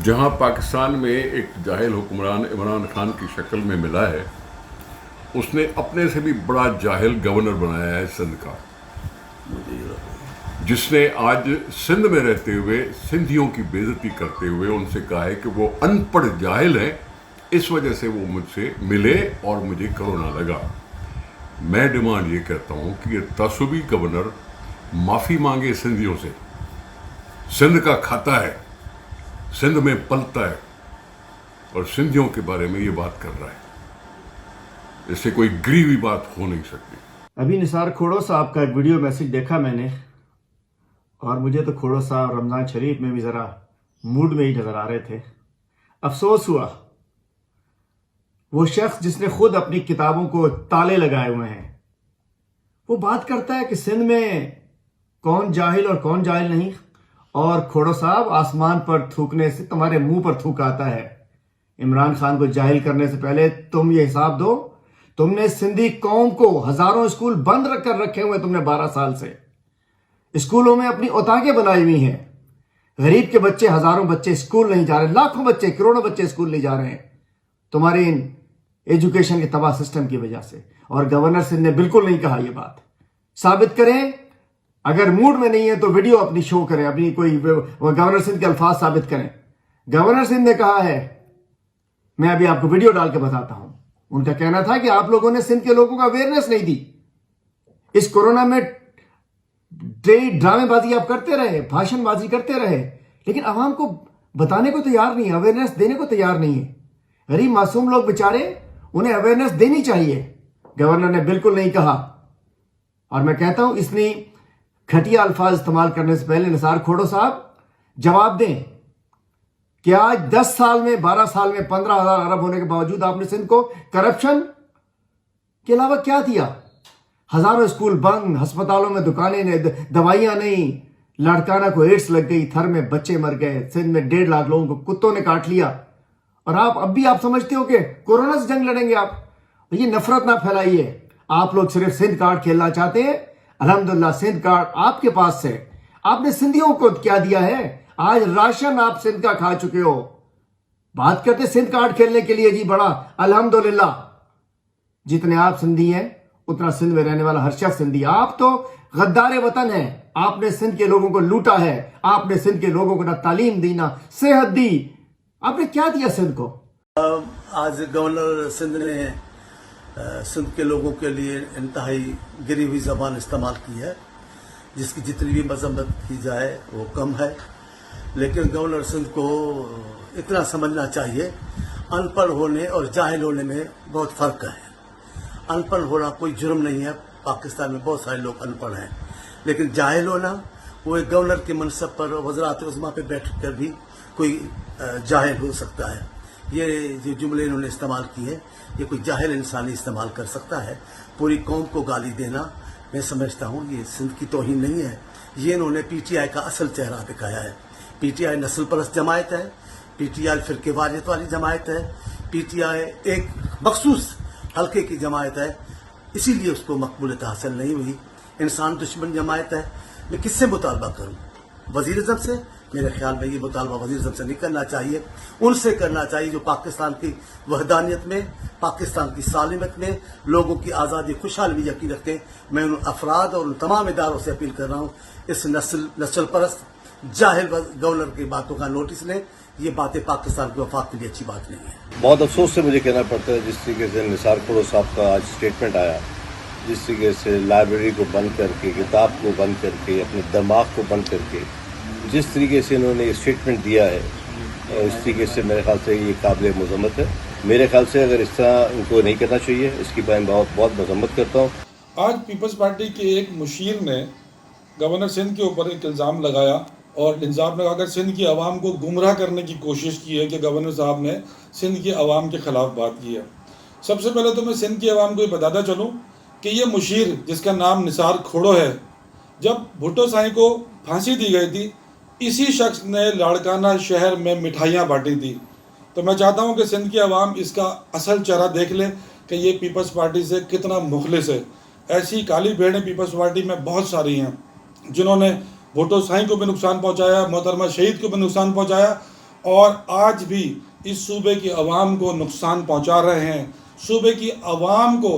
جہاں پاکستان میں ایک جاہل حکمران عمران خان کی شکل میں ملا ہے، اس نے اپنے سے بھی بڑا جاہل گورنر بنایا ہے سندھ کا، جس نے آج سندھ میں رہتے ہوئے سندھیوں کی بے عزتی کرتے ہوئے ان سے کہا ہے کہ وہ ان پڑھ جاہل ہیں، اس وجہ سے وہ مجھ سے ملے اور مجھے کرونا لگا۔ میں ڈیمانڈ یہ کرتا ہوں کہ یہ تعصبی گورنر معافی مانگے سندھیوں سے۔ سندھ کا کھاتا ہے، سندھ میں پلتا ہے اور سندھیوں کے بارے میں یہ بات کر رہا ہے، اس سے کوئی گریوی بات ہو نہیں سکتی۔ ابھی نثار کھوڑو صاحب کا ایک ویڈیو میسج دیکھا میں نے، اور مجھے تو کھوڑو صاحب رمضان شریف میں بھی ذرا موڈ میں ہی نظر آ رہے تھے۔ افسوس ہوا، وہ شخص جس نے خود اپنی کتابوں کو تالے لگائے ہوئے ہیں، وہ بات کرتا ہے کہ سندھ میں کون جاہل اور کون جاہل نہیں، اور کھوڑو صاحب آسمان پر تھوکنے سے تمہارے منہ پر تھوک آتا ہے۔ عمران خان کو جاہل کرنے سے پہلے تم یہ حساب دو، تم نے سندھی قوم کو ہزاروں اسکول بند کر رکھے ہوئے، تم نے 12 سال سے اسکولوں میں اپنی اوتاقیں بنائی ہوئی ہیں۔ غریب کے بچے، ہزاروں بچے اسکول نہیں جا رہے، لاکھوں بچے، کروڑوں بچے اسکول نہیں جا رہے ہیں تمہاری ان ایجوکیشن کے تباہ سسٹم کی وجہ سے۔ اور گورنر سندھ نے بالکل نہیں کہا یہ بات۔ ثابت کریں، اگر موڈ میں نہیں ہے تو ویڈیو اپنی شو کریں، اپنی کوئی گورنر سندھ کے الفاظ ثابت کریں۔ گورنر سندھ نے کہا ہے، میں ابھی آپ کو ویڈیو ڈال کے بتاتا ہوں، ان کا کہنا تھا کہ آپ لوگوں نے سندھ کے لوگوں کو اویئرنیس نہیں دی، اس کورونا میں ڈرامے بازی آپ کرتے رہے، بھاشن بازی کرتے رہے، لیکن عوام کو بتانے کو تیار نہیں ہے، اویئرنیس دینے کو تیار نہیں ہے۔ غریب معصوم لوگ بےچارے، انہیں اویئرنیس دینی چاہیے۔ گورنر نے بالکل نہیں کہا، اور میں کہتا ہوں اس نے گھٹیا الفاظ استعمال کرنے سے پہلے نثار کھوڑو صاحب جواب دیں کہ آج 10 سال میں، 12 سال میں 15,000 ارب ہونے کے باوجود آپ نے سندھ کو کرپشن کے علاوہ کیا دیا؟ ہزاروں اسکول بند، ہسپتالوں میں دکانیں نہیں، دوائیاں نہیں، لاڑکانہ کو ایڈس لگ گئی، تھر میں بچے مر گئے، سندھ میں 1.5 لاکھ لوگوں کو کتوں نے کاٹ لیا، اور آپ اب بھی آپ سمجھتے ہو کہ کورونا سے جنگ لڑیں گے آپ؟ یہ نفرت نہ پھیلائیے۔ آپ لوگ صرف سندھ کارڈ کھیلنا چاہتے ہیں، الحمدللہ سندھ کارڈ آپ کے پاس سے، آپ نے سندھیوں کو کیا دیا ہے؟ آج راشن آپ سندھ کا کھا چکے ہو۔ بات کرتے سندھ کارڈ کھیلنے کے لیے، جی بڑا الحمدللہ، جتنے آپ سندھی ہیں اتنا سندھ میں رہنے والا ہر شخص سندھی۔ آپ تو غدار وطن ہیں، آپ نے سندھ کے لوگوں کو لوٹا ہے، آپ نے سندھ کے لوگوں کو نہ تعلیم دی، نہ صحت دی، آپ نے کیا دیا سندھ کو؟ آج گورنر سندھ نے سندھ کے لوگوں کے لیے انتہائی گری ہوئی زبان استعمال کی ہے، جس کی جتنی بھی مذمت کی جائے وہ کم ہے، لیکن گورنر سندھ کو اتنا سمجھنا چاہیے، ان پڑھ ہونے اور جاہل ہونے میں بہت فرق ہے۔ ان پڑھ ہونا کوئی جرم نہیں ہے، پاکستان میں بہت سارے لوگ ان پڑھ ہیں، لیکن جاہل ہونا، وہ ایک گورنر کے منصب پر وزارت عظمیٰ پہ بیٹھ کر بھی کوئی جاہل ہو سکتا ہے۔ یہ جو جملے انہوں نے استعمال کیے، یہ کوئی جاہل انسانی استعمال کر سکتا ہے۔ پوری قوم کو گالی دینا، میں سمجھتا ہوں یہ سندھ کی توہین نہیں ہے، یہ انہوں نے پی ٹی آئی کا اصل چہرہ دکھایا ہے۔ پی ٹی آئی نسل پرست جماعت ہے، پی ٹی آئی فرقے واریت والی جماعت ہے، پی ٹی آئی ایک مخصوص حلقے کی جماعت ہے، اسی لیے اس کو مقبولیت حاصل نہیں ہوئی۔ انسان دشمن جماعت ہے۔ میں کس سے مطالبہ کروں؟ وزیر اعظم سے؟ میرے خیال میں یہ مطالبہ وزیر اعظم سے نہیں کرنا چاہیے، ان سے کرنا چاہیے جو پاکستان کی وحدانیت میں، پاکستان کی سالمیت میں، لوگوں کی آزادی خوشحالی میں یقین رکھتے ہیں۔ میں ان افراد اور ان تمام اداروں سے اپیل کر رہا ہوں، اس نسل پرست جاہل گورنر کی باتوں کا نوٹس لیں، یہ باتیں پاکستان کے وفاق کے لیے اچھی بات نہیں ہے۔ بہت افسوس سے مجھے کہنا پڑتا ہے، جس طریقے سے نثار کھوڑو صاحب کا آج اسٹیٹمنٹ آیا، جس طریقے سے لائبریری کو بند کر کے، کتاب کو بند کر کے، اپنے دماغ کو بند کر کے جس طریقے سے انہوں نے اسٹیٹمنٹ دیا ہے، اس طریقے سے میرے خیال سے یہ قابل مذمت ہے۔ میرے خیال سے اگر اس طرح ان کو نہیں کرنا چاہیے، اس کی میں بہت مذمت کرتا ہوں۔ آج پیپلز پارٹی کے ایک مشیر نے گورنر سندھ کے اوپر ایک الزام لگایا، اور الزام لگا کر سندھ کی عوام کو گمراہ کرنے کی کوشش کی ہے کہ گورنر صاحب نے سندھ کی عوام کے خلاف بات کی ہے۔ سب سے پہلے تو میں سندھ کی عوام کو یہ بتاتا چلوں کہ یہ مشیر جس کا نام نثار کھوڑو ہے، جب بھٹو سائیں کو پھانسی دی گئی تھی، اسی شخص نے لاڑکانہ شہر میں مٹھائیاں بانٹی تھی۔ تو میں چاہتا ہوں کہ سندھ کی عوام اس کا اصل چہرہ دیکھ لے کہ یہ پیپلز پارٹی سے کتنا مخلص ہے۔ ایسی کالی بھیڑیں پیپلز پارٹی میں بہت ساری ہیں جنہوں نے بھٹو سائیں کو بھی نقصان پہنچایا، محترمہ شہید کو بھی نقصان پہنچایا، اور آج بھی اس صوبے کی عوام کو نقصان پہنچا رہے ہیں. صوبے کی عوام کو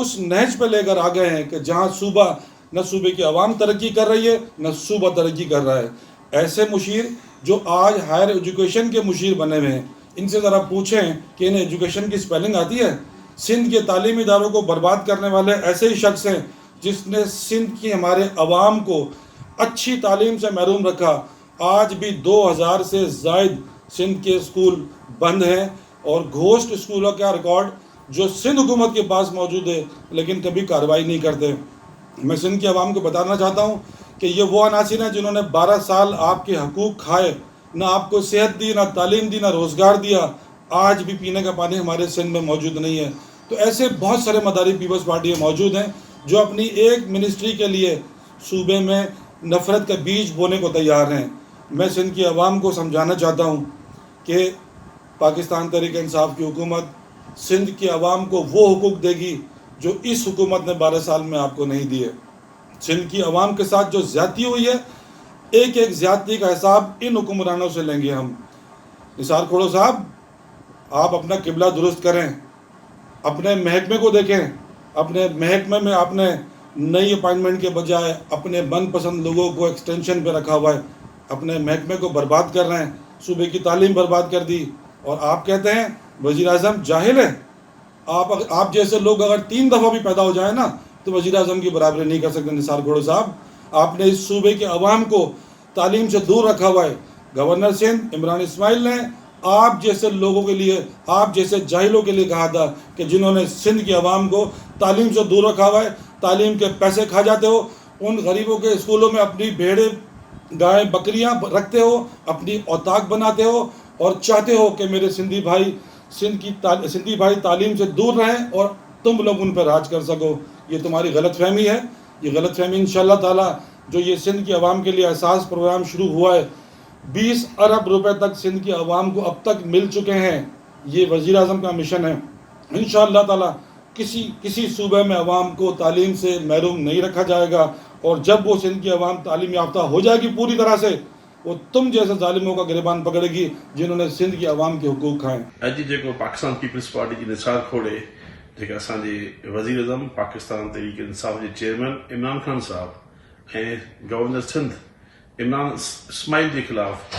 اس نہج پہ لے کر آ گئے ہیں کہ جہاں صوبہ نہ صوبے کی عوام ترقی کر رہی ہے نہ صوبہ ترقی کر رہا ہے. ایسے مشیر جو آج ہائر ایجوکیشن کے مشیر بنے ہوئے ہیں، ان سے ذرا پوچھیں کہ انہیں ایجوکیشن کی سپیلنگ آتی ہے؟ سندھ کے تعلیمی اداروں کو برباد کرنے والے ایسے ہی شخص ہیں جس نے سندھ کی ہمارے عوام کو اچھی تعلیم سے محروم رکھا. آج بھی 2000 سے زائد سندھ کے اسکول بند ہیں اور گھوسٹ اسکولوں کا ریکارڈ جو سندھ حکومت کے پاس موجود ہے لیکن کبھی کارروائی نہیں کرتے. میں سندھ کی عوام کو بتانا چاہتا ہوں کہ یہ وہ عناصر ہیں جنہوں نے 12 سال آپ کے حقوق کھائے، نہ آپ کو صحت دی، نہ تعلیم دی، نہ روزگار دیا. آج بھی پینے کا پانی ہمارے سندھ میں موجود نہیں ہے. تو ایسے بہت سارے مداری پیپلز پارٹیاں موجود ہیں جو اپنی ایک منسٹری کے لیے صوبے میں نفرت کا بیج بونے کو تیار ہیں. میں سندھ کی عوام کو سمجھانا چاہتا ہوں کہ پاکستان تحریک انصاف کی حکومت سندھ کی عوام کو وہ حقوق دے گی جو اس حکومت نے 12 سال میں آپ کو نہیں دیے. سندھ کی عوام کے ساتھ جو زیادتی ہوئی ہے، ایک ایک زیادتی کا حساب ان حکمرانوں سے لیں گے ہم. نثار کھوڑو صاحب، آپ اپنا قبلہ درست کریں، اپنے محکمے کو دیکھیں. اپنے محکمے میں آپ نے نئی اپائنٹمنٹ کے بجائے اپنے من پسند لوگوں کو ایکسٹینشن پہ رکھا ہوا ہے. اپنے محکمے کو برباد کر رہے ہیں، صوبے کی تعلیم برباد کر دی. اور آپ کہتے ہیں وزیر اعظم جاہل ہے. آپ جیسے لوگ اگر 3 دفعہ بھی پیدا ہو جائیں نا تو وزیر اعظم کی برابری نہیں کر سکتے. نثار کھوڑو صاحب، آپ نے اس صوبے کے عوام کو تعلیم سے دور رکھا ہوا ہے. گورنر سندھ عمران اسماعیل نے آپ جیسے لوگوں کے لیے، آپ جیسے جاہلوں کے لیے کہا تھا کہ جنہوں نے سندھ کی عوام کو تعلیم سے دور رکھا ہوا ہے، تعلیم کے پیسے کھا جاتے ہو، ان غریبوں کے اسکولوں میں اپنی بھیڑیں گائیں بکریاں رکھتے ہو، اپنی اوتاق بناتے ہو اور چاہتے ہو کہ میرے سندھی بھائی تعلیم سے دور رہیں اور تم لوگ ان پر راج کر سکو. یہ تمہاری غلط فہمی ہے. یہ غلط فہمی انشاءاللہ تعالی جو یہ سندھ کی عوام کے لیے احساس پروگرام شروع ہوا ہے، 20 ارب روپے تک سندھ کی عوام کو اب تک مل چکے ہیں. یہ وزیر اعظم کا مشن ہے. انشاءاللہ تعالی کسی صوبے میں عوام کو تعلیم سے محروم نہیں رکھا جائے گا. اور جب وہ سندھ کی عوام تعلیم یافتہ ہو جائے گی پوری طرح سے، وہ تم جیسے ظالموں کا گریبان پکڑے گی جنہوں نے سندھ کی عوام کے حقوق کھائے. اج جو پاکستان پیپلز پارٹی کی نثار کھوڑے جو اصے وزیر اعظم پاکستان تحریک انصاف کے چیئرمین عمران خان صاحب اور گورنر سندھ عمران اسماعیل کے خلاف